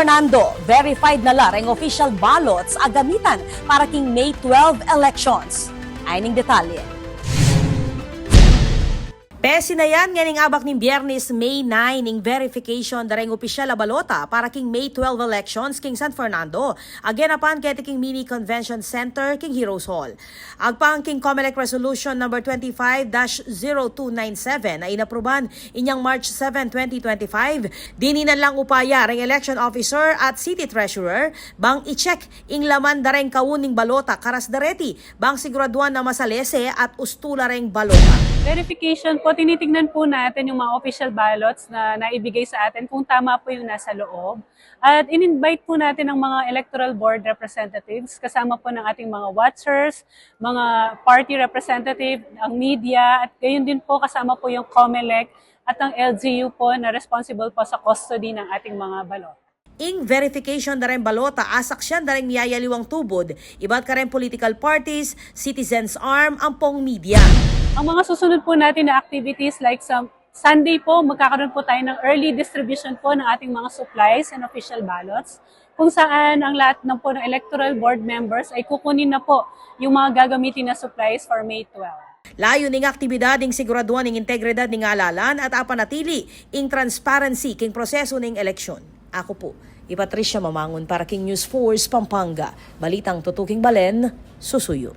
Fernando, verified na lareng official ballots agamitan para king May 12 elections. Ayning detalye. Pesi na yan, nganing abak ng Biyernes, May 9, ning verification dareng opisyal a balota para king May 12 elections king San Fernando. Again apan kete king Mini Convention Center, king Heroes Hall. Agpang king COMELEC Resolution number 25-0297 ay inaproban inyang March 7, 2025. Dininan lang upaya reng election officer at city treasurer bang i-check ing laman dareng kawuning balota karas dareti bang siguraduan na masalese at ustula reng balota. Verification po, tinitingnan po natin yung mga official ballots na naibigay sa atin kung tama po yung nasa loob. At in-invite po natin ang mga electoral board representatives, kasama po ng ating mga watchers, mga party representative, ang media, at gayon din po kasama po yung COMELEC at ang LGU po na responsible po sa custody ng ating mga balot. Ing verification na rin balota, asak siya na rin miyayaliwang tubod. Iba't ka rin political parties, citizens arm, ang pong media. Ang mga susunod po natin na activities like sa Sunday po, magkakaroon po tayo ng early distribution po ng ating mga supplies and official ballots kung saan ang lahat ng po ng electoral board members ay kukunin na po yung mga gagamitin na supplies for May 12. Layo ning aktibidad ing siguraduan ning integridad ning alalan at apanatili ing transparency king proseso ning eleksyon. Ako po, Patricia Mamangon para King News Force Pampanga. Balitang tutuking balen, susuyo.